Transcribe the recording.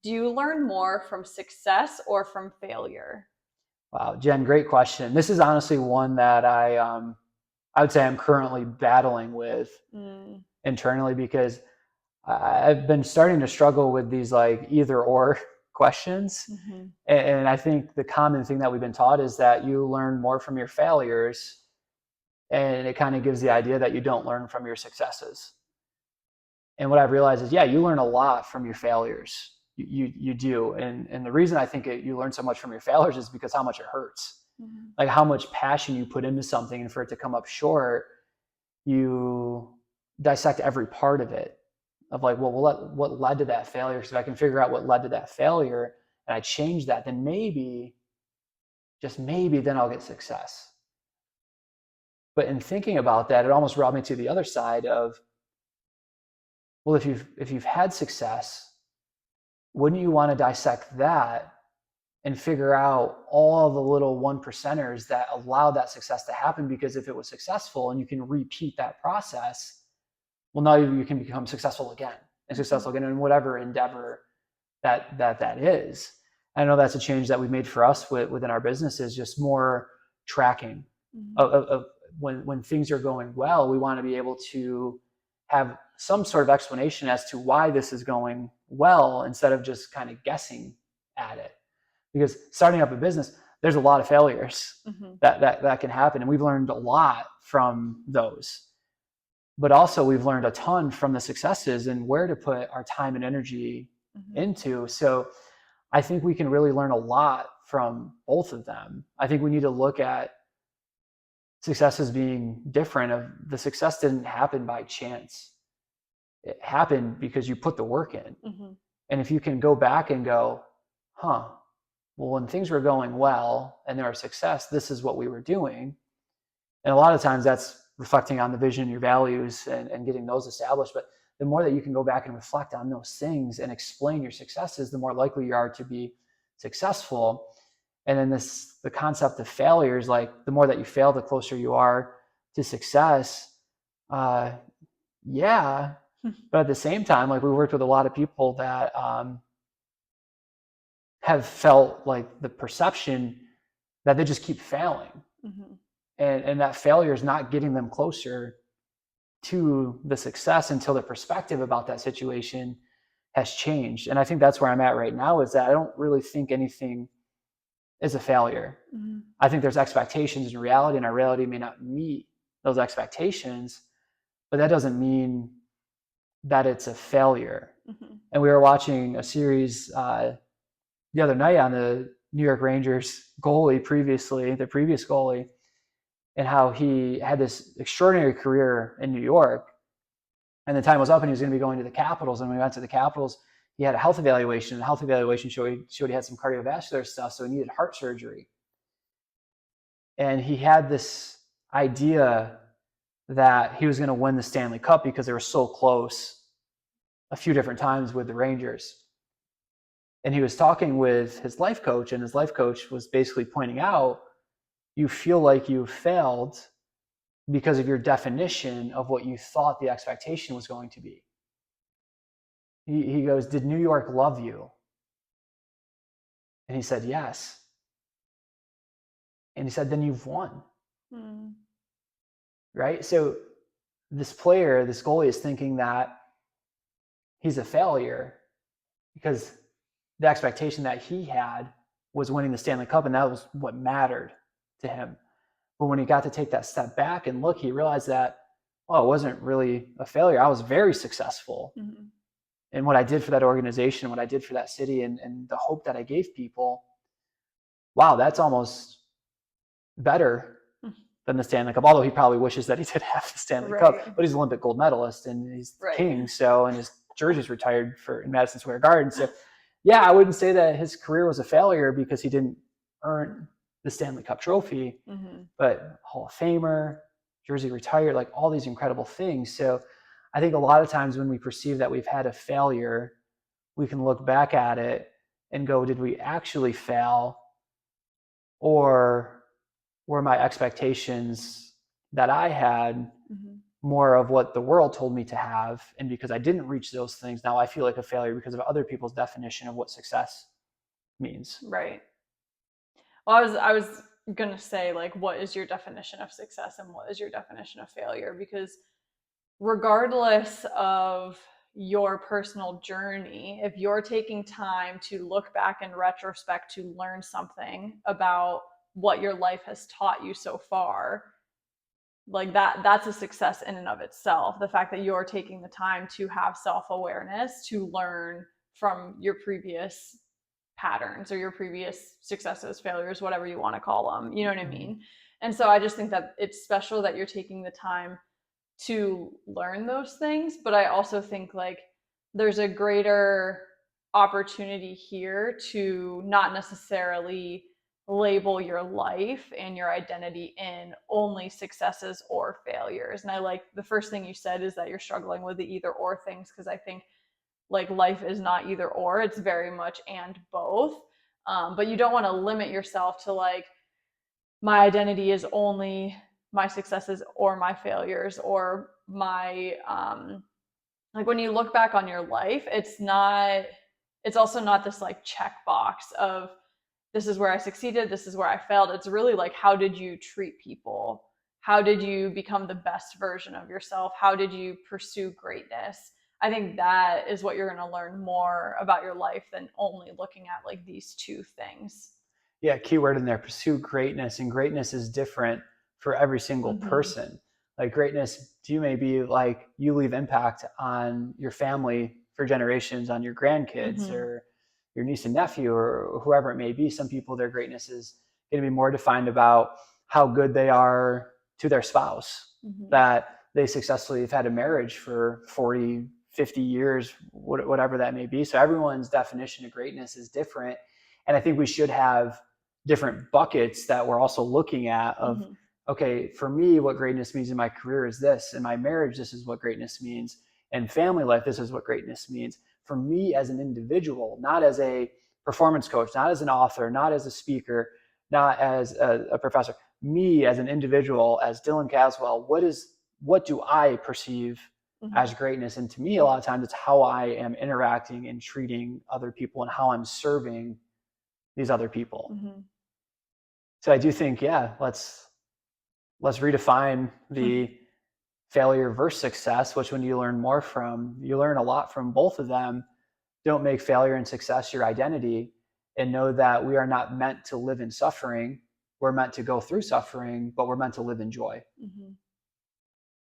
Do you learn more from success or from failure? Wow, Jen, great question. This is honestly one that I would say I'm currently battling with Mm, internally because I've been starting to struggle with these like either or questions. hmm And I think the common thing that we've been taught is that you learn more from your failures, and it kind of gives the idea that you don't learn from your successes. And what I've realized is, yeah, you learn a lot from your failures. You do, and the reason I think you learn so much from your failures is because how much it hurts, hmm like how much passion you put into something, and for it to come up short, you dissect every part of it, of like, well, what led to that failure? So if I can figure out what led to that failure and I change that, then maybe, just maybe, then I'll get success. But in thinking about that, it almost brought me to the other side of, well, if you've had success, wouldn't you want to dissect that and figure out all the little one percenters that allow that success to happen? Because if it was successful and you can repeat that process, well, now you can become successful again and hmm successful again in whatever endeavor that is. I know that's a change that we've made for us within our business, is just more tracking hmm of when things are going well. We want to be able to have some sort of explanation as to why this is going well, instead of just kind of guessing at it. Because starting up a business, there's a lot of failures hmm that can happen, and we've learned a lot from those. But also, we've learned a ton from the successes and where to put our time and energy hmm into. So I think we can really learn a lot from both of them. I think we need to look at success as being different. Of the success didn't happen by chance. It happened because you put the work in. hmm And if you can go back and go, huh, well, when things were going well and there was success, this is what we were doing. And a lot of times that's reflecting on the vision, your values, and getting those established. But the more that you can go back and reflect on those things and explain your successes, the more likely you are to be successful. And then the concept of failure is like, the more that you fail, the closer you are to success. Uh, yeah. But at the same time, like, we worked with a lot of people that have felt like the perception that they just keep failing. hmm And that failure is not getting them closer to the success until the perspective about that situation has changed. And I think that's where I'm at right now, is that I don't really think anything is a failure. hmm I think there's expectations in reality, and our reality may not meet those expectations, but that doesn't mean that it's a failure. hmm And we were watching a series the other night on the New York Rangers goalie, previously, the previous goalie, and how he had this extraordinary career in New York. And the time was up and he was going to be going to the Capitals. And when we went to the Capitals, he had a health evaluation. And the health evaluation showed he had some cardiovascular stuff, so he needed heart surgery. And he had this idea that he was going to win the Stanley Cup because they were so close a few different times with the Rangers. And he was talking with his life coach, and his life coach was basically pointing out, you feel like you failed because of your definition of what you thought the expectation was going to be. He goes, did New York love you? And he said, yes. And he said, then you've won, hmm right? So this player, this goalie, is thinking that he's a failure because the expectation that he had was winning the Stanley Cup, and that was what mattered to him. But when he got to take that step back and look, he realized that, oh, it wasn't really a failure. I was very successful hmm in what I did for that organization, what I did for that city, and the hope that I gave people. Wow, that's almost better than the Stanley Cup. Although he probably wishes that he did have the Stanley Cup, Right. but he's an Olympic gold medalist and he's the Right. king. So, and his jersey's retired for in Madison Square Garden. So, yeah, I wouldn't say that his career was a failure because he didn't earn the Stanley Cup trophy, hmm but Hall of Famer, jersey retired, like all these incredible things. So, I think a lot of times when we perceive that we've had a failure, we can look back at it and go, did we actually fail? Or were my expectations that I had hmm more of what the world told me to have. And because I didn't reach those things, now I feel like a failure because of other people's definition of what success means. Right. Well, I was gonna say, like, what is your definition of success and what is your definition of failure? Because regardless of your personal journey, if you're taking time to look back in retrospect to learn something about what your life has taught you so far, like that's a success in and of itself. The fact that you're taking the time to have self-awareness to learn from your previous patterns or your previous successes, failures, whatever you want to call them, you know what I mean? And so I just think that it's special that you're taking the time to learn those things, but I also think like there's a greater opportunity here to not necessarily label your life and your identity in only successes or failures. And I like the first thing you said is that you're struggling with the either or things, because I think like life is not either or, it's very much and both. But you don't want to limit yourself to like, my identity is only my successes or my failures or my like when you look back on your life, it's also not this like checkbox of this is where I succeeded, this is where I failed. It's really like, how did you treat people? How did you become the best version of yourself? How did you pursue greatness? I think that is what you're going to learn more about your life than only looking at like these two things. Yeah, keyword in there, pursue greatness. And greatness is different for every single Mm-hmm. person. Like greatness to you may be like you leave impact on your family for generations, on your grandkids Mm-hmm. or your niece and nephew or whoever it may be. Some people, their greatness is going to be more defined about how good they are to their spouse, Mm-hmm. that they successfully have had a marriage for 40, 50 years, whatever that may be. So everyone's definition of greatness is different. And I think we should have different buckets that we're also looking at of, Mm-hmm. okay, for me, what greatness means in my career is this. In my marriage, this is what greatness means. And family life, this is what greatness means. For me as an individual, not as a performance coach, not as an author, not as a speaker, not as a professor, me as an individual, as Dylan Caswell, what do I perceive Mm-hmm. as greatness? And to me, a lot of times it's how I am interacting and treating other people and how I'm serving these other people. Mm-hmm. So I do think, yeah, let's redefine the failure versus success, which when you learn more from, you learn a lot from both of them. Don't make failure and success your identity, and know that we are not meant to live in suffering. We're meant to go through suffering, but we're meant to live in joy. Mm-hmm.